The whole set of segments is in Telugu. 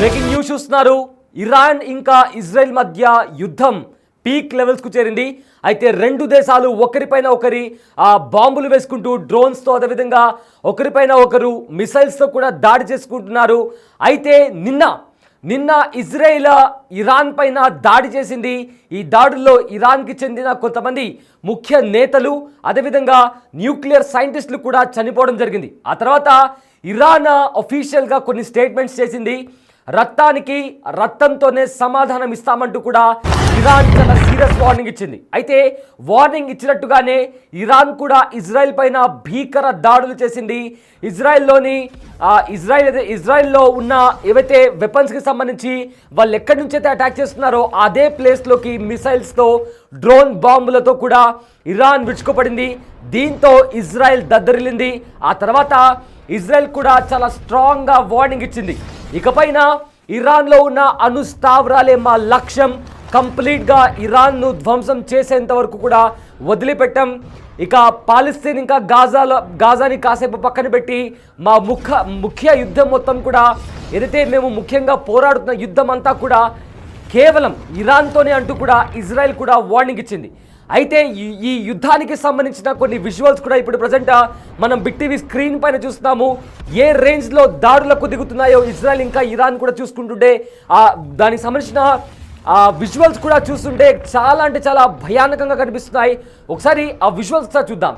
బ్రేకింగ్ న్యూస్ చూస్తున్నారు. ఇరాన్ ఇంకా ఇజ్రాయెల్ మధ్య యుద్ధం పీక్ లెవెల్స్కు చేరింది. అయితే రెండు దేశాలు ఒకరిపైన ఒకరి బాంబులు వేసుకుంటూ డ్రోన్స్తో, అదేవిధంగా ఒకరిపైన ఒకరు మిసైల్స్తో కూడా దాడి చేసుకుంటున్నారు. అయితే నిన్న ఇజ్రాయెల్ ఇరాన్ పైన దాడి చేసింది. ఈ దాడుల్లో ఇరాన్కి చెందిన కొంతమంది ముఖ్య నేతలు, అదేవిధంగా న్యూక్లియర్ సైంటిస్టులు కూడా చనిపోవడం జరిగింది. ఆ తర్వాత ఇరాన్ అఫీషియల్గా కొన్ని స్టేట్మెంట్స్ చేసింది. రక్తానికి రక్తంతోనే సమాధానం ఇస్తామంటూ కూడా ఇరాన్ చాలా సీరియస్ వార్నింగ్ ఇచ్చింది. అయితే వార్నింగ్ ఇచ్చినట్టుగానే ఇరాన్ కూడా ఇజ్రాయెల్ పైన భీకర దాడులు చేసింది. ఇజ్రాయెల్లో ఉన్న ఏవైతే వెపన్స్కి సంబంధించి వాళ్ళు ఎక్కడి నుంచి అయితే అటాక్ చేస్తున్నారో అదే ప్లేస్లోకి మిసైల్స్తో, డ్రోన్ బాంబులతో కూడా ఇరాన్ విరుచుకుపడింది. దీంతో ఇజ్రాయెల్ దద్దరిల్లింది. ఆ తర్వాత ఇజ్రాయెల్ కూడా చాలా స్ట్రాంగ్గా వార్నింగ్ ఇచ్చింది. ఇకపైన ఇరాన్లో ఉన్న అణు స్థావరాలే మా లక్ష్యం, కంప్లీట్గా ఇరాన్ను ధ్వంసం చేసేంత వరకు కూడా వదిలిపెట్టాం. ఇక పాలస్తీన్ ఇంకా గాజాని కాసేపు పక్కన పెట్టి మా ముఖ్య యుద్ధం మొత్తం కూడా ఏదైతే మేము ముఖ్యంగా పోరాడుతున్న యుద్ధం అంతా కూడా కేవలం ఇరాన్తోనే అంటూ కూడా ఇజ్రాయెల్ కూడా వార్నింగ్ ఇచ్చింది. అయితే ఈ యుద్ధానికి సంబంధించిన కొన్ని విజువల్స్ కూడా ఇప్పుడు ప్రజెంట్ మనం బిగ్ టీవీ స్క్రీన్ పైన చూస్తున్నాము. ఏ రేంజ్లో దాడులకు దిగుతున్నాయో ఇజ్రాయెల్ ఇంకా ఇరాన్ కూడా చూసుకుంటుంటే దానికి సంబంధించిన విజువల్స్ కూడా చూస్తుంటే చాలా అంటే చాలా భయానకంగా కనిపిస్తున్నాయి. ఒకసారి ఆ విజువల్స్ చూద్దాం.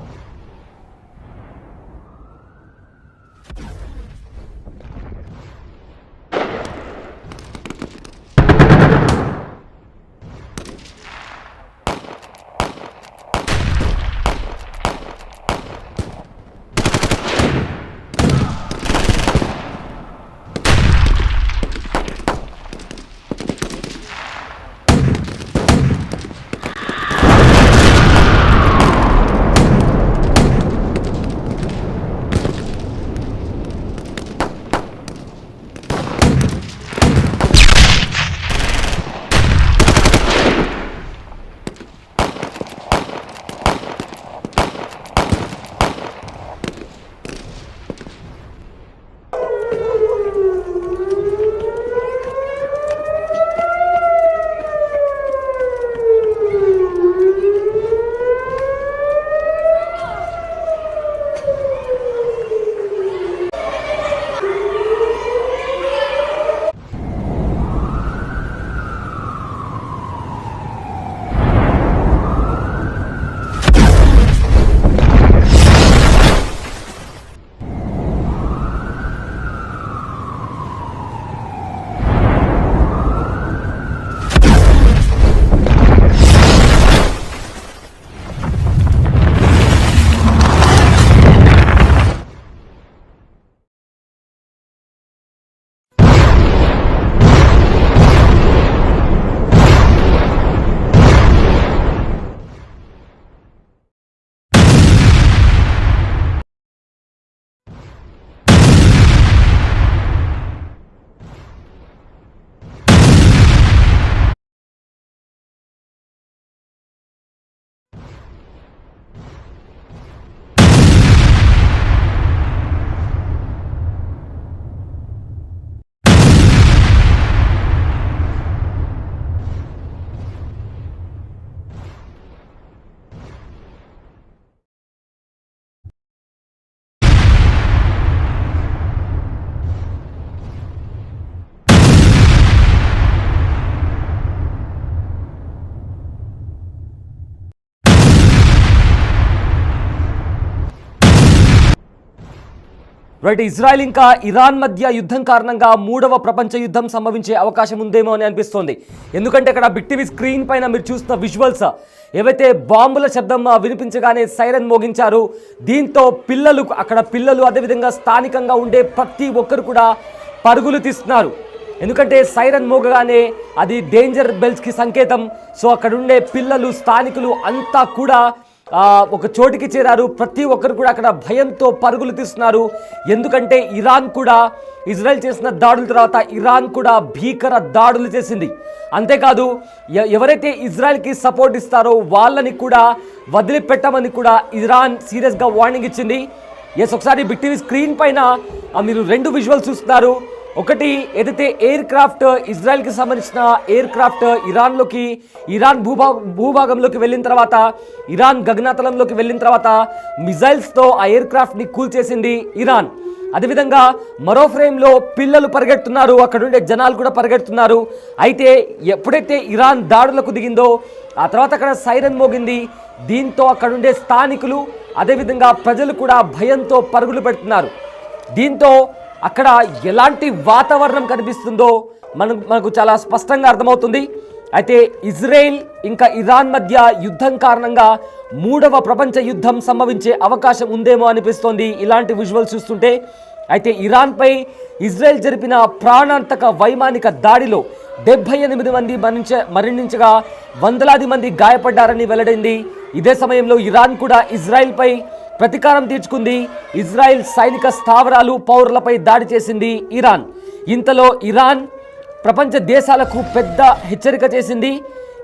రైట్, ఇజ్రాయెల్ ఇంకా ఇరాన్ మధ్య యుద్ధం కారణంగా మూడవ ప్రపంచ యుద్ధం సంభవించే అవకాశం ఉందేమో అని అనిపిస్తోంది. ఎందుకంటే ఇక్కడ బిగ్ టీవీ స్క్రీన్ పైన మీరు చూస్తున్న విజువల్స్ ఏవైతే బాంబుల శబ్దం వినిపించగానే సైరన్ మోగించారు. దీంతో పిల్లలు అదేవిధంగా స్థానికంగా ఉండే ప్రతి ఒక్కరు కూడా పరుగులు తీస్తున్నారు. ఎందుకంటే సైరన్ మోగగానే అది డేంజర్ బెల్స్కి సంకేతం. సో అక్కడ ఉండే పిల్లలు, స్థానికులు అంతా కూడా ఒక చోటికి చేరారు. ప్రతి ఒక్కరు కూడా అక్కడ భయంతో పరుగులు తీస్తున్నారు. ఎందుకంటే ఇరాన్ కూడా ఇజ్రాయెల్ చేసిన దాడుల తర్వాత ఇరాన్ కూడా భీకర దాడులు చేసింది. అంతేకాదు ఎవరైతే ఇజ్రాయెల్కి సపోర్ట్ ఇస్తారో వాళ్ళని కూడా వదిలిపెట్టమని కూడా ఇరాన్ సీరియస్గా వార్నింగ్ ఇచ్చింది. ఒకసారి బిగ్ టీవీ స్క్రీన్ పైన మీరు రెండు విజువల్స్ చూస్తున్నారు. ఒకటి ఏదైతే ఎయిర్ క్రాఫ్ట్ ఇజ్రాయెల్కి సంబంధించిన ఎయిర్ క్రాఫ్ట్ ఇరాన్ భూభాగంలోకి వెళ్ళిన తర్వాత, ఇరాన్ గగనతలంలోకి వెళ్ళిన తర్వాత మిజైల్స్తో ఆ ఎయిర్ క్రాఫ్ట్ని కూల్చేసింది ఇరాన్. అదేవిధంగా మరో ఫ్రేమ్లో పిల్లలు పరిగెడుతున్నారు, అక్కడుండే జనాలు కూడా పరిగెడుతున్నారు. అయితే ఎప్పుడైతే ఇరాన్ దాడులకు దిగిందో ఆ తర్వాత అక్కడ సైరన్ మోగింది. దీంతో అక్కడుండే స్థానికులు అదేవిధంగా ప్రజలు కూడా భయంతో పరుగులు పెడుతున్నారు. దీంతో అక్కడ ఎలాంటి వాతావరణం కనిపిస్తుందో మనకు చాలా స్పష్టంగా అర్థమవుతుంది. అయితే ఇజ్రాయెల్ ఇంకా ఇరాన్ మధ్య యుద్ధం కారణంగా 3వ ప్రపంచ యుద్ధం సంభవించే అవకాశం ఉందేమో అనిపిస్తోంది ఇలాంటి విజువల్స్ చూస్తుంటే. అయితే ఇరాన్పై ఇజ్రాయెల్ జరిపిన ప్రాణాంతక వైమానిక దాడిలో 78 మంది మరణించగా వందలాది మంది గాయపడ్డారని వెల్లడైంది. ఇదే సమయంలో ఇరాన్ కూడా ఇజ్రాయెల్పై ప్రతీకారం తీర్చుకుంది. ఇజ్రాయెల్ సైనిక స్థావరాలు, పౌరులపై దాడి చేసింది ఇరాన్. ఇంతలో ఇరాన్ ప్రపంచ దేశాలకు పెద్ద హెచ్చరిక చేసింది.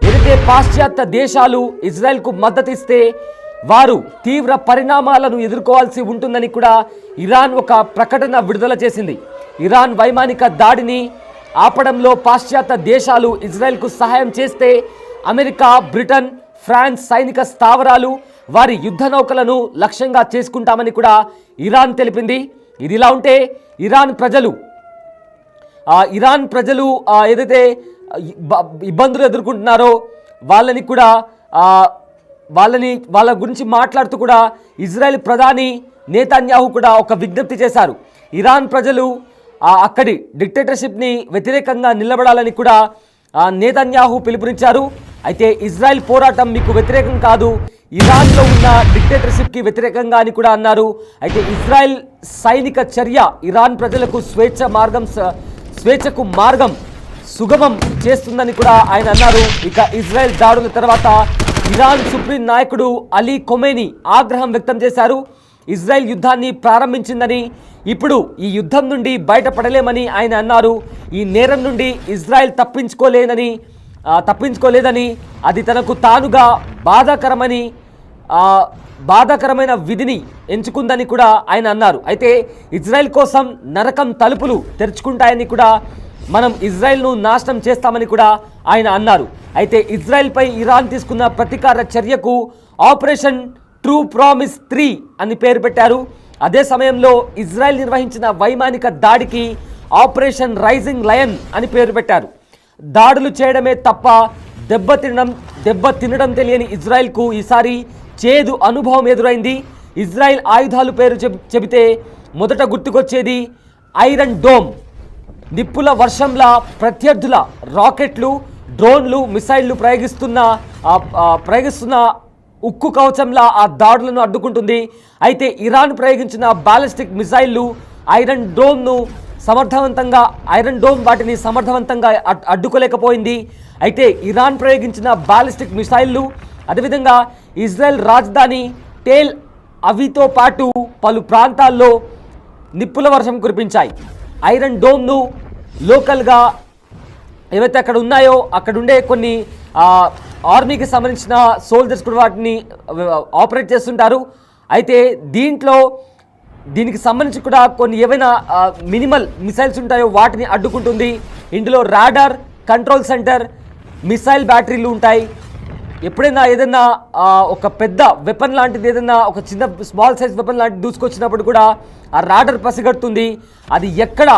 ఏదైతే పాశ్చాత్య దేశాలు ఇజ్రాయెల్కు మద్దతు ఇస్తే వారు తీవ్ర పరిణామాలను ఎదుర్కోవాల్సి ఉంటుందని కూడా ఇరాన్ ఒక ప్రకటన విడుదల చేసింది. ఇరాన్ వైమానిక దాడిని ఆపడంలో పాశ్చాత్య దేశాలు ఇజ్రాయెల్కు సహాయం చేస్తే అమెరికా, బ్రిటన్, ఫ్రాన్స్ సైనిక స్థావరాలు, వారి యుద్ధ నౌకలను లక్ష్యంగా చేసుకుంటామని కూడా ఇరాన్ తెలిపింది. ఇదిలా ఉంటే ఇరాన్ ప్రజలు ఏదైతే ఇబ్బందులు ఎదుర్కొంటున్నారో వాళ్ళ గురించి మాట్లాడుతూ కూడా ఇజ్రాయెల్ ప్రధాని నేతన్యాహు కూడా ఒక విజ్ఞప్తి చేశారు. ఇరాన్ ప్రజలు అక్కడి డిక్టేటర్షిప్ని వ్యతిరేకంగా నిలబడాలని కూడా నేతన్యాహు పిలుపునిచ్చారు. అయితే ఇజ్రాయెల్ పోరాటం మీకు వ్యతిరేకం కాదు, ఇరాన్లో ఉన్న డిక్టేటర్షిప్కి వ్యతిరేకంగా అని కూడా అన్నారు. అయితే ఇజ్రాయెల్ సైనిక చర్య ఇరాన్ ప్రజలకు స్వేచ్ఛకు మార్గం సుగమం చేస్తుందని కూడా ఆయన అన్నారు. ఇక ఇజ్రాయెల్ దాడుల తర్వాత ఇరాన్ సుప్రీం నాయకుడు అలీ ఖొమేనీ ఆగ్రహం వ్యక్తం చేశారు. ఇజ్రాయెల్ యుద్ధాన్ని ప్రారంభించిందని, ఇప్పుడు ఈ యుద్ధం నుండి బయటపడలేమని ఆయన అన్నారు. ఈ నేరం నుండి ఇజ్రాయెల్ తప్పించుకోలేదని, అది తనకు తానుగా బాధాకరమైన విధిని ఎంచుకుందని కూడా ఆయన అన్నారు. అయితే ఇజ్రాయెల్ కోసం నరకం తలుపులు తెరుచుకుంటాయని కూడా, మనం ఇజ్రాయెల్ను నాశనం చేస్తామని కూడా ఆయన అన్నారు. అయితే ఇజ్రాయెల్పై ఇరాన్ తీసుకున్న ప్రతీకార చర్యకు ఆపరేషన్ ట్రూ ప్రామిస్ 3 అని పేరు పెట్టారు. అదే సమయంలో ఇజ్రాయెల్ నిర్వహించిన వైమానిక దాడికి ఆపరేషన్ రైజింగ్ లయన్ అని పేరు పెట్టారు. దాడులు చేయడమే తప్ప దెబ్బ తినడం తెలియని ఇజ్రాయెల్కు ఈసారి చేదు అనుభవం ఎదురైంది. ఇజ్రాయెల్ ఆయుధాలు పేరు చెబితే మొదట గుర్తుకొచ్చేది ఐరన్ డోమ్. నిప్పుల వర్షంలా ప్రత్యర్థుల రాకెట్లు, డ్రోన్లు, మిసైళ్లు ప్రయోగిస్తున్న ఉక్కు కవచంలా ఆ దాడులను అడ్డుకుంటుంది. అయితే ఇరాన్ ప్రయోగించిన బాలిస్టిక్ మిసైళ్లు ఐరన్ డోమ్ వాటిని సమర్థవంతంగా అడ్డుకోలేకపోయింది. అయితే ఇరాన్ ప్రయోగించిన బాలిస్టిక్ మిసైళ్లు అదేవిధంగా ఇజ్రాయెల్ రాజధాని టెల్ అవివ్తో పాటు పలు ప్రాంతాల్లో నిప్పుల వర్షం కురిపించాయి. ఐరన్ డోమ్ను లోకల్గా ఏవైతే అక్కడ ఉన్నాయో అక్కడుండే కొన్ని ఆర్మీకి సంబంధించిన సోల్జర్స్ కూడా వాటిని ఆపరేట్ చేస్తుంటారు. అయితే దీనికి సంబంధించి కూడా కొన్ని ఏవైనా మినిమల్ మిసైల్స్ ఉంటాయో వాటిని అడ్డుకుంటుంది. ఇందులో రాడార్, కంట్రోల్ సెంటర్, మిసైల్ బ్యాటరీలు ఉంటాయి. ఎప్పుడైనా ఏదైనా ఒక పెద్ద వెపన్ లాంటిది, ఏదైనా ఒక చిన్న స్మాల్ సైజ్ వెపన్ లాంటిది దూసుకొచ్చినప్పుడు కూడా ఆ రాడార్ పసిగడుతుంది. అది ఎక్కడ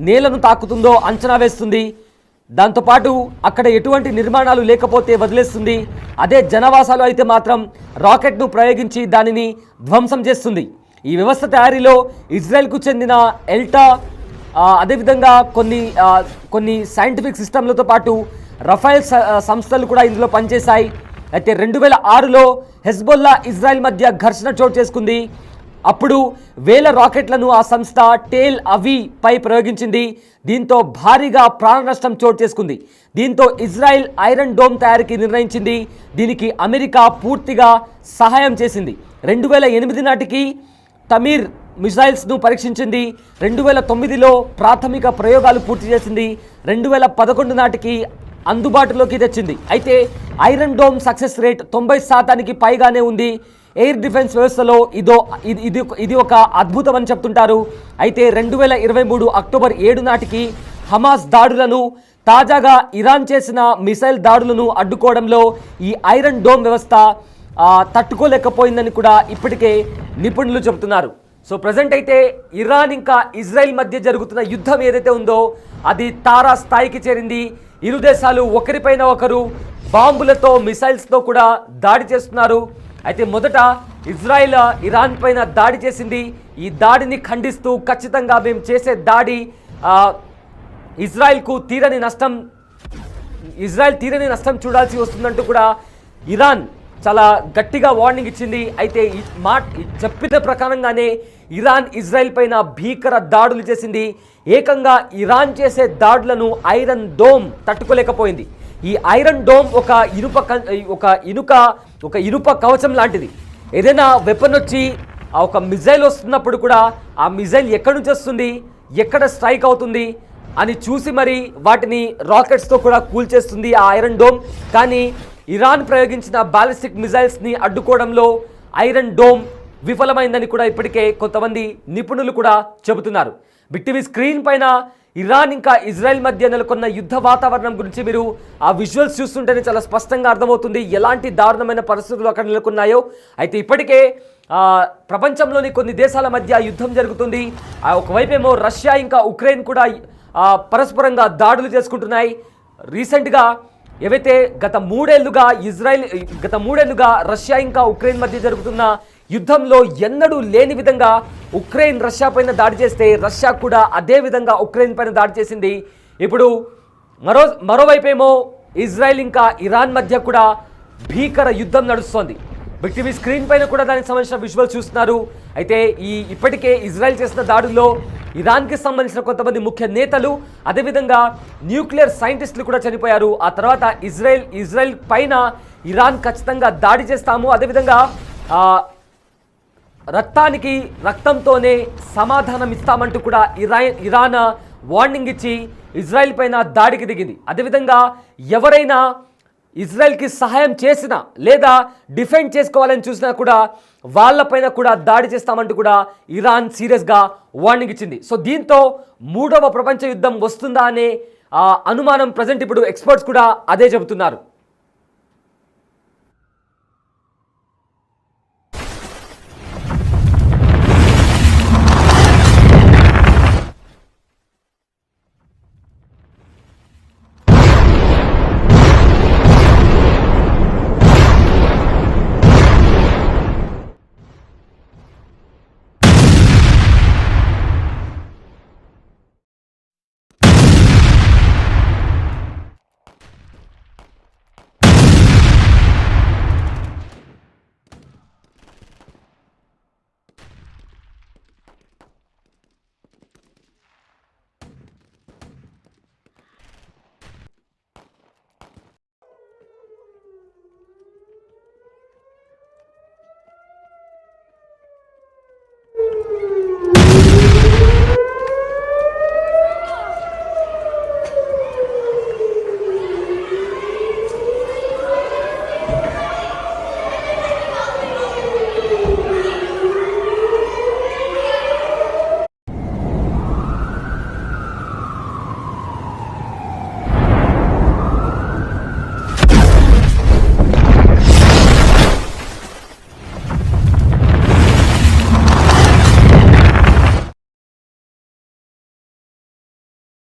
నేలను తాకుతుందో అంచనా వేస్తుంది. దాంతోపాటు అక్కడ ఎటువంటి నిర్మాణాలు లేకపోతే వదిలేస్తుంది. అదే జనవాసాలు అయితే మాత్రం రాకెట్ను ప్రయోగించి దానిని ధ్వంసం చేస్తుంది. ఈ వ్యవస్థ తయారీలో ఇజ్రాయెల్కు చెందిన ఎల్టా, అదేవిధంగా కొన్ని సైంటిఫిక్ సిస్టమ్లతో పాటు రఫైల్ సంస్థలు కూడా ఇందులో పనిచేశాయి. అయితే 2006లో హెజ్బొల్లా ఇజ్రాయెల్ మధ్య ఘర్షణ చోటు చేసుకుంది. అప్పుడు వేల రాకెట్లను ఆ సంస్థ టెల్ అవీపై ప్రయోగించింది. దీంతో భారీగా ప్రాణ నష్టం చోటు చేసుకుంది. దీంతో ఇజ్రాయెల్ ఐరన్ డోమ్ తయారీకి నిర్ణయించింది. దీనికి అమెరికా పూర్తిగా సహాయం చేసింది. 2008 నాటికి తమీర్ మిసైల్స్ను పరీక్షించింది. 2009లో ప్రాథమిక ప్రయోగాలు పూర్తి చేసింది. 2011 నాటికి అందుబాటులోకి తెచ్చింది. అయితే ఐరన్ డోమ్ సక్సెస్ రేట్ 90% పైగానే ఉంది. ఎయిర్ డిఫెన్స్ వ్యవస్థలో ఇది ఒక అద్భుతం అని చెప్తుంటారు. అయితే 2023 అక్టోబర్ 7 నాటికి హమాస్ దాడులను, తాజాగా ఇరాన్ చేసిన మిసైల్ దాడులను అడ్డుకోవడంలో ఈ ఐరన్ డోమ్ వ్యవస్థ తట్టుకోలేకపోయిందని కూడా ఇప్పటికే నిపుణులు చెబుతున్నారు. సో ప్రజెంట్ అయితే ఇరాన్ ఇంకా ఇజ్రాయెల్ మధ్య జరుగుతున్న యుద్ధం ఏదైతే ఉందో అది తారా స్థాయికి చేరింది. ఇరు దేశాలు ఒకరిపైన ఒకరు బాంబులతో, మిసైల్స్తో కూడా దాడి చేస్తున్నారు. అయితే మొదట ఇజ్రాయెల్ ఇరాన్ పైన దాడి చేసింది. ఈ దాడిని ఖండిస్తూ ఖచ్చితంగా మేము చేసే దాడి ఇజ్రాయెల్ తీరని నష్టం చూడాల్సి వస్తుందంటూ కూడా ఇరాన్ చాలా గట్టిగా వార్నింగ్ ఇచ్చింది. అయితే చెప్పిన ప్రకారంగానే ఇరాన్ ఇజ్రాయెల్ పైన భీకర దాడులు చేసింది. ఏకంగా ఇరాన్ చేసే దాడులను ఐరన్ డోమ్ తట్టుకోలేకపోయింది. ఈ ఐరన్ డోమ్ ఒక ఇనుప కవచం లాంటిది. ఏదైనా వెపన్ వచ్చి ఒక మిజైల్ వస్తున్నప్పుడు కూడా ఆ మిజైల్ ఎక్కడి నుంచి వస్తుంది, ఎక్కడ స్ట్రైక్ అవుతుంది అని చూసి మరి వాటిని రాకెట్స్తో కూడా కూల్చేస్తుంది ఆ ఐరన్ డోమ్. కానీ ఇరాన్ ప్రయోగించిన బాలిస్టిక్ మిజైల్స్ని అడ్డుకోవడంలో ఐరన్ డోమ్ విఫలమైందని కూడా ఇప్పటికే కొంతమంది నిపుణులు కూడా చెబుతున్నారు. బిగ్ టీవీ స్క్రీన్ పైన ఇరాన్ ఇంకా ఇజ్రాయెల్ మధ్య నెలకొన్న యుద్ధ వాతావరణం గురించి మీరు ఆ విజువల్స్ చూస్తుంటేనే చాలా స్పష్టంగా అర్థమవుతుంది ఎలాంటి దారుణమైన పరిస్థితులు అక్కడ నెలకొన్నాయో. అయితే ఇప్పటికే ప్రపంచంలోని కొన్ని దేశాల మధ్య యుద్ధం జరుగుతుంది. ఒకవైపేమో రష్యా ఇంకా ఉక్రెయిన్ కూడా పరస్పరంగా దాడులు చేసుకుంటున్నాయి. రీసెంట్గా ఏవైతే గత మూడేళ్లుగా రష్యా ఇంకా ఉక్రెయిన్ మధ్య జరుగుతున్న యుద్ధంలో ఎన్నడూ లేని విధంగా ఉక్రెయిన్ రష్యా పైన దాడి చేస్తే రష్యా కూడా అదే విధంగా ఉక్రెయిన్ పైన దాడి చేసింది. ఇప్పుడు మరోవైపేమో ఇజ్రాయెల్ ఇంకా ఇరాన్ మధ్య కూడా భీకర యుద్ధం నడుస్తోంది. బిగ్ టీవీ స్క్రీన్ పైన కూడా దానికి సంబంధించిన విజువల్ చూస్తున్నారు. అయితే ఇప్పటికే ఇజ్రాయెల్ చేసిన దాడుల్లో ఇరాన్కి సంబంధించిన కొంతమంది ముఖ్య నేతలు, అదేవిధంగా న్యూక్లియర్ సైంటిస్టులు కూడా చనిపోయారు. ఆ తర్వాత ఇజ్రాయెల్ పైన ఇరాన్ ఖచ్చితంగా దాడి చేస్తాము, అదేవిధంగా రక్తానికి రక్తంతోనే సమాధానం ఇస్తామంటూ కూడా ఇరాన్ వార్నింగ్ ఇచ్చి ఇజ్రాయెల్ పైన దాడికి దిగింది. అదేవిధంగా ఎవరైనా ఇజ్రాయెల్కి సహాయం చేసినా లేదా డిఫెండ్ చేసుకోవాలని చూసినా కూడా వాళ్ళపైన కూడా దాడి చేస్తామంటూ కూడా ఇరాన్ సీరియస్గా వార్నింగ్ ఇచ్చింది. సో దీంతో మూడవ ప్రపంచ యుద్ధం వస్తుందా అనే అనుమానం ప్రజెంట్ ఇప్పుడు ఎక్స్పర్ట్స్ కూడా అదే చెబుతున్నారు.